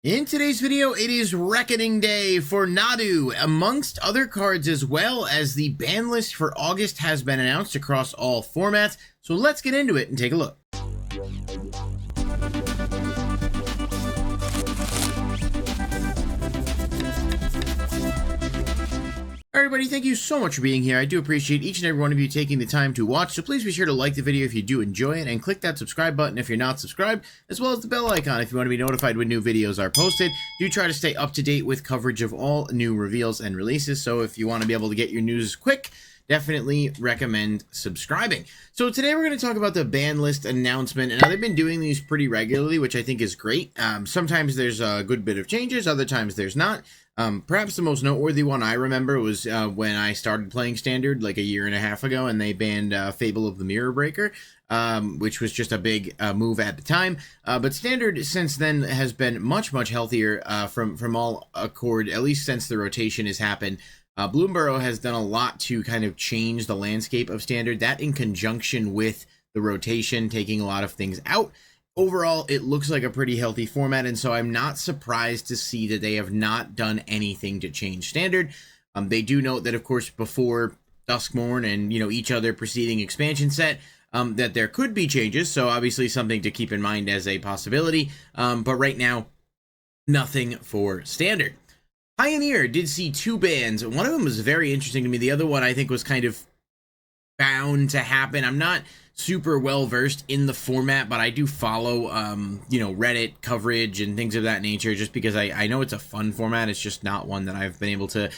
In today's video, it is Reckoning Day for Nadu, amongst other cards, as well as the ban list for August has been announced across all formats. So let's get into it and take a look. Everybody, thank you so much for being here. I do appreciate each and every one of you taking the time to watch, so please be sure to like the video if you do enjoy it, and click that subscribe button if you're not subscribed, as well as the bell icon if you want to be notified when new videos are posted. Do try to stay up to date with coverage of all new reveals and releases, so if you want to be able to get your news quick, definitely recommend subscribing. So today we're going to talk about the ban list announcement, and now they've been doing these pretty regularly, which I think is great. Sometimes there's a good bit of changes, other times there's not. Perhaps the most noteworthy one I remember was when I started playing Standard like a year and a half ago, and they banned Fable of the Mirror Breaker, which was just a big move at the time. But Standard since then has been much healthier from all accord, at least since the rotation has happened. Bloomburrow has done a lot to kind of change the landscape of Standard, that in conjunction with the rotation, taking a lot of things out. Overall, it looks like a pretty healthy format, and so I'm not surprised to see that they have not done anything to change Standard. They do note that, of course, before Duskmourn and, each other preceding expansion set, that there could be changes, so obviously something to keep in mind as a possibility, but right now, nothing for Standard. Pioneer did see two bans. One of them was very interesting to me. The other one I think was kind of bound to happen. I'm not super well versed in the format, but I do follow Reddit coverage and things of that nature, just because I know it's a fun format. It's just not one that I've been able to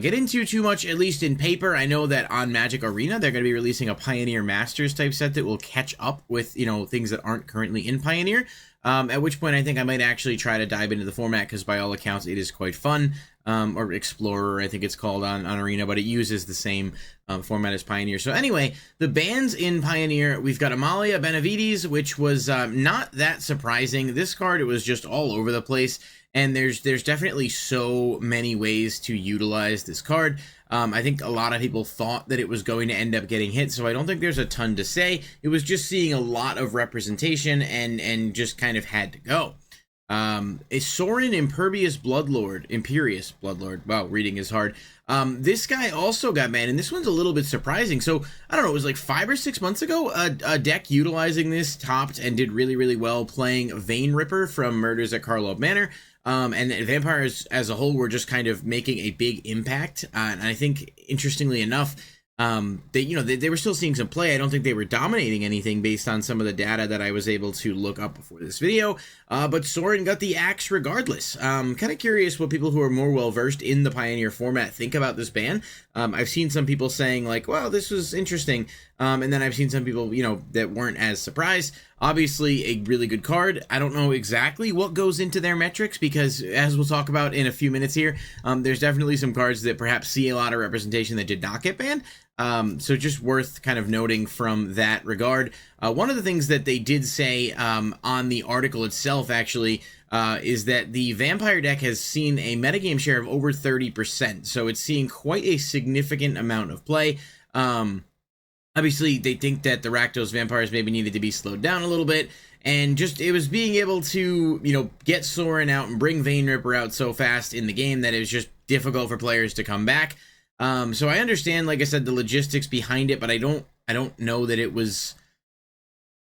get into too much, at least in paper. I know that on Magic Arena they're going to be releasing a Pioneer Masters type set that will catch up with things that aren't currently in Pioneer, at which point I think I might actually try to dive into the format, because by all accounts it is quite fun. Or Explorer, I think it's called on Arena, but it uses the same format as Pioneer. So anyway, the bans in Pioneer, we've got Amalia Benavides, which was not that surprising. This card, it was just all over the place, and there's definitely so many ways to utilize this card. I think a lot of people thought that it was going to end up getting hit, so I don't think there's a ton to say. It was just seeing a lot of representation and just kind of had to go. A Sorin Imperious Bloodlord. Wow, reading is hard. This guy also got banned, and this one's a little bit surprising. So, I don't know, it was like 5 or 6 months ago, a deck utilizing this topped and did really well, playing Vein Ripper from Murders at Karlov Manor. And vampires as a whole were just kind of making a big impact. And I think, interestingly enough, they were still seeing some play. I don't think they were dominating anything based on some of the data that I was able to look up before this video. But Sorin got the axe regardless. Kind of curious what people who are more well versed in the Pioneer format think about this ban. I've seen some people saying like, "Well, this was interesting," and then I've seen some people, that weren't as surprised. Obviously, a really good card. I don't know exactly what goes into their metrics, because as we'll talk about in a few minutes here, there's definitely some cards that perhaps see a lot of representation that did not get banned. So just worth kind of noting from that regard. One of the things that they did say on the article itself, actually, is that the vampire deck has seen a metagame share of over 30%. So it's seeing quite a significant amount of play. Obviously, they think that the Rakdos vampires maybe needed to be slowed down a little bit, and just it was being able to, get Sorin out and bring Vein Ripper out so fast in the game that it was just difficult for players to come back. So I understand, like I said, the logistics behind it, but I don't know that it was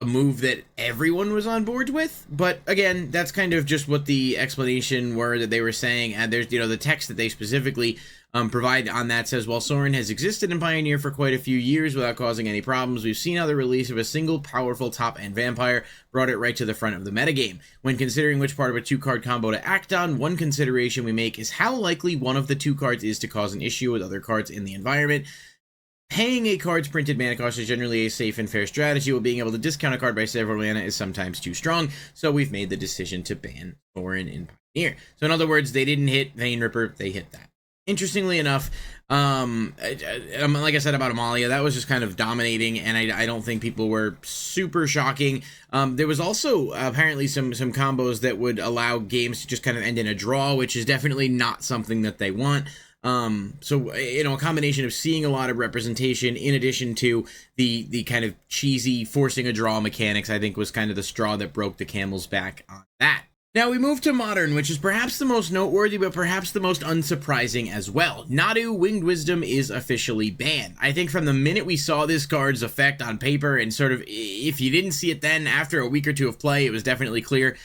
a move that everyone was on board with. But again, that's kind of just what the explanation were that they were saying. And there's, the text that they specifically provide on that says, while Sorin has existed in Pioneer for quite a few years without causing any problems, we've seen how the release of a single powerful top-end vampire brought it right to the front of the metagame. When considering which part of a 2-card combo to act on, one consideration we make is how likely one of the 2 cards is to cause an issue with other cards in the environment. Paying a card's printed mana cost is generally a safe and fair strategy, while being able to discount a card by several mana is sometimes too strong, so we've made the decision to ban Sorin in Pioneer. So in other words, they didn't hit Vein Ripper, they hit that. Interestingly enough, like I said about Amalia, that was just kind of dominating, and I don't think people were super shocking. There was also apparently some combos that would allow games to just kind of end in a draw, which is definitely not something that they want. So, a combination of seeing a lot of representation in addition to the kind of cheesy forcing a draw mechanics, I think was kind of the straw that broke the camel's back on that. Now we move to Modern, which is perhaps the most noteworthy, but perhaps the most unsurprising as well. Nadu, Winged Wisdom, is officially banned. I think from the minute we saw this card's effect on paper, and sort of, if you didn't see it then, after a week or two of play, it was definitely clear.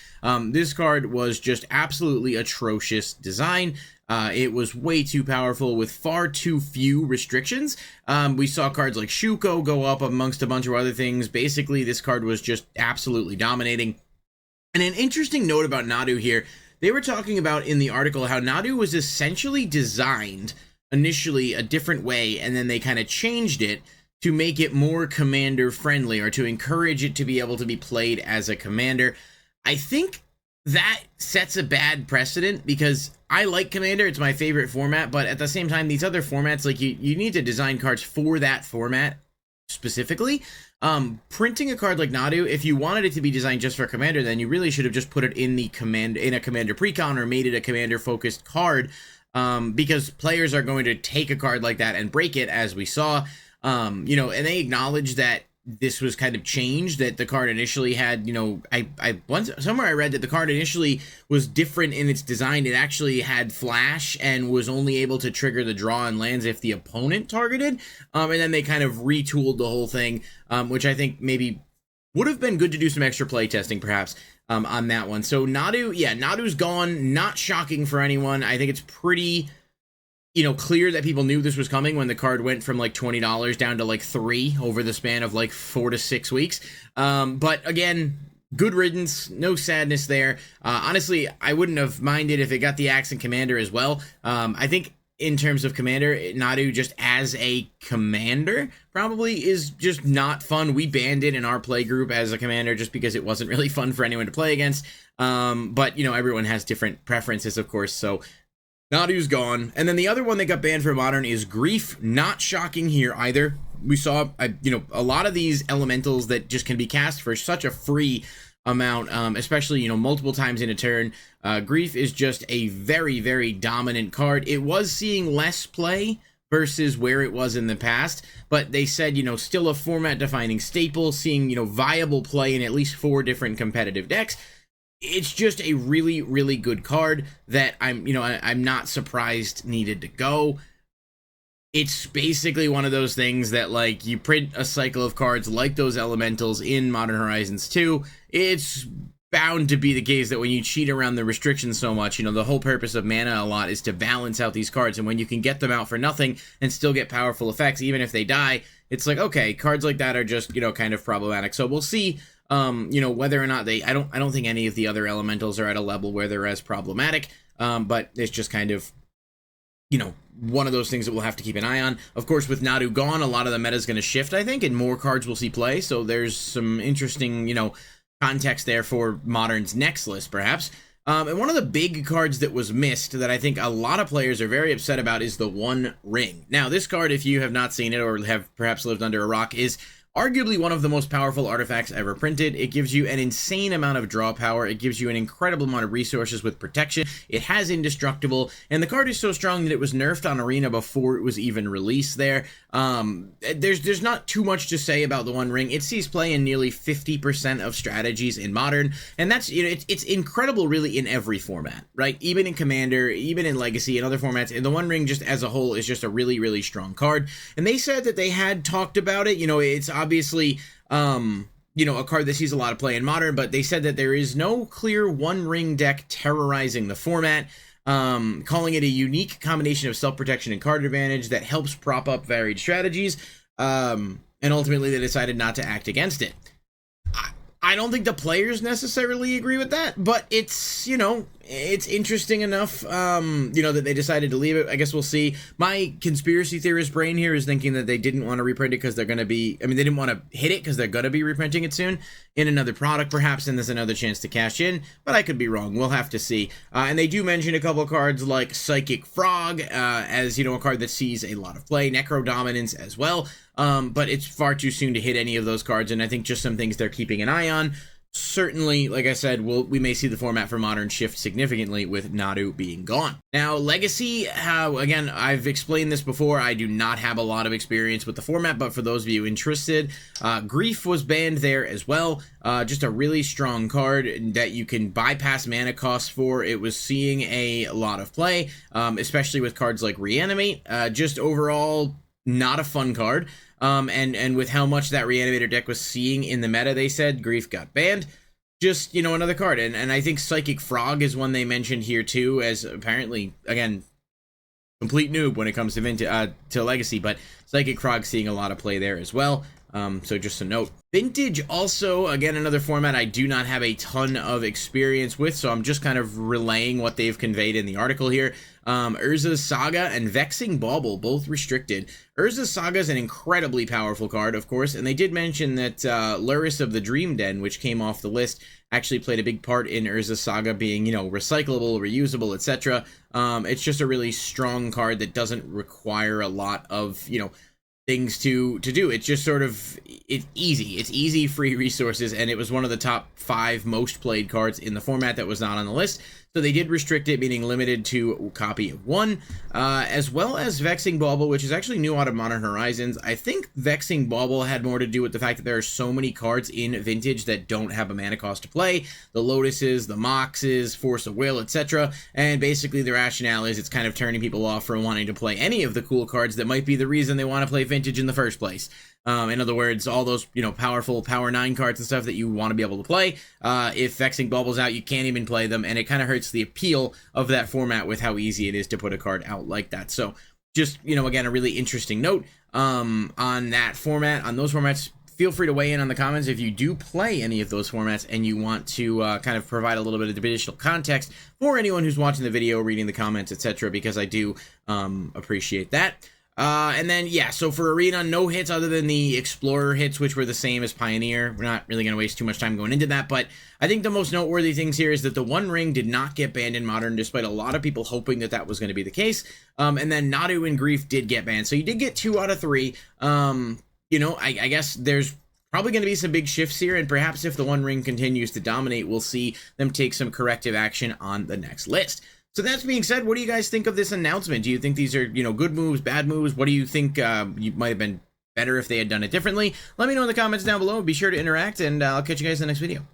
This card was just absolutely atrocious design. It was way too powerful with far too few restrictions. We saw cards like Shuko go up amongst a bunch of other things. Basically, this card was just absolutely dominating. And an interesting note about Nadu here, they were talking about in the article how Nadu was essentially designed initially a different way, and then they kind of changed it to make it more commander friendly, or to encourage it to be able to be played as a commander. I think that sets a bad precedent, because I like Commander, it's my favorite format, but at the same time, these other formats, like you need to design cards for that format specifically. Printing a card like Nadu, if you wanted it to be designed just for Commander, then you really should have just put it in a Commander Precon, or made it a Commander focused card, because players are going to take a card like that and break it, as we saw. And they acknowledge that this was kind of changed, that the card initially had, somewhere I read that the card initially was different in its design. It actually had flash and was only able to trigger the draw and lands if the opponent targeted. And then they kind of retooled the whole thing, which I think maybe would have been good to do some extra play testing perhaps on that one. So Nadu's gone. Not shocking for anyone. I think it's pretty clear that people knew this was coming when the card went from like $20 down to like $3 over the span of like 4 to 6 weeks. But again, good riddance, no sadness there. Honestly, I wouldn't have minded if it got the Accent Commander as well. I think in terms of Commander, Nadu just as a Commander probably is just not fun. We banned it in our play group as a Commander just because it wasn't really fun for anyone to play against. But everyone has different preferences, of course, so Nadu's gone. And then the other one that got banned for Modern is Grief. Not shocking here either. We saw, a lot of these elementals that just can be cast for such a free amount, especially, multiple times in a turn. Grief is just a very, very dominant card. It was seeing less play versus where it was in the past, but they said, still a format-defining staple, seeing, viable play in at least 4 different competitive decks. It's just a really, really good card that I'm not surprised needed to go. It's basically one of those things that, like, you print a cycle of cards like those elementals in Modern Horizons 2. It's bound to be the case that when you cheat around the restrictions so much, the whole purpose of mana a lot is to balance out these cards, and when you can get them out for nothing and still get powerful effects, even if they die, it's like, okay, cards like that are just, kind of problematic. So we'll see. Whether or not I don't think any of the other elementals are at a level where they're as problematic, but it's just kind of, one of those things that we'll have to keep an eye on. Of course, with Nadu gone, a lot of the meta is going to shift, I think, and more cards will see play, so there's some interesting, context there for Modern's next list, perhaps. And one of the big cards that was missed that I think a lot of players are very upset about is the One Ring. Now, this card, if you have not seen it or have perhaps lived under a rock, is arguably one of the most powerful artifacts ever printed. It gives you an insane amount of draw power. It gives you an incredible amount of resources with protection. It has indestructible, and the card is so strong that it was nerfed on Arena before it was even released there. There's not too much to say about the One Ring. It sees play in nearly 50% of strategies in Modern, and that's, it's incredible really in every format, right? Even in Commander, even in Legacy and other formats, and the One Ring just as a whole is just a really, really strong card. And they said that they had talked about it. It's obviously, a card that sees a lot of play in Modern, but they said that there is no clear One Ring deck terrorizing the format, calling it a unique combination of self-protection and card advantage that helps prop up varied strategies, and ultimately they decided not to act against it. I don't think the players necessarily agree with that, but it's, it's interesting enough, that they decided to leave it. I guess we'll see. My conspiracy theorist brain here is thinking that they didn't want to reprint it because they're going to be, they didn't want to hit it because they're going to be reprinting it soon in another product perhaps, and there's another chance to cash in, but I could be wrong. We'll have to see. And they do mention a couple of cards like Psychic Frog, as, a card that sees a lot of play, Necro Dominance as well. But it's far too soon to hit any of those cards, and I think just some things they're keeping an eye on. certainly, like I said, we may see the format for Modern shift significantly with Nadu being gone. Now, Legacy, again, I've explained this before, I do not have a lot of experience with the format, but for those of you interested, Grief was banned there as well. Just a really strong card that you can bypass mana costs for. It was seeing a lot of play, especially with cards like Reanimate. Just overall, not a fun card. And with how much that Reanimator deck was seeing in the meta, they said Grief got banned. Just, you know, another card. And I think Psychic Frog is one they mentioned here too, as apparently, again, complete noob when it comes to Legacy, but Psychic Frog seeing a lot of play there as well. So just a note. Vintage also, again, another format I do not have a ton of experience with, so I'm just kind of relaying what they've conveyed in the article here. Urza's Saga and Vexing Bauble, both restricted. Urza's Saga is an incredibly powerful card, of course, and they did mention that Luris of the Dream Den, which came off the list, actually played a big part in Urza's Saga being, you know, recyclable, reusable, etc. It's just a really strong card that doesn't require a lot of, you know, things to do. It's just sort of, it's easy free resources, and it was one of the top 5 most played cards in the format that was not on the list. So they did restrict it, meaning limited to a copy of 1, as well as Vexing Bauble, which is actually new out of Modern Horizons. I think Vexing Bauble had more to do with the fact that there are so many cards in Vintage that don't have a mana cost to play. The Lotuses, the Moxes, Force of Will, etc. And basically the rationale is it's kind of turning people off from wanting to play any of the cool cards that might be the reason they want to play Vintage in the first place. In other words, all those, you know, powerful Power 9 cards and stuff that you want to be able to play. If Vexing Bubble's out, you can't even play them, and it kind of hurts the appeal of that format with how easy it is to put a card out like that. So just, you know, again, a really interesting note on that format, on those formats. Feel free to weigh in on the comments if you do play any of those formats and you want to kind of provide a little bit of additional context for anyone who's watching the video, reading the comments, etc., because I do appreciate that. And then, yeah, so for Arena, no hits other than the Explorer hits, which were the same as Pioneer. We're not really going to waste too much time going into that, but I think the most noteworthy things here is that the One Ring did not get banned in Modern, despite a lot of people hoping that that was going to be the case. And then Nadu and Grief did get banned, so you did get 2 out of 3. You know, I guess there's probably going to be some big shifts here, and perhaps if the One Ring continues to dominate, we'll see them take some corrective action on the next list. So that being said, what do you guys think of this announcement? Do you think these are, you know, good moves, bad moves? What do you think you might have been better if they had done it differently? Let me know in the comments down below. Be sure to interact, and I'll catch you guys in the next video.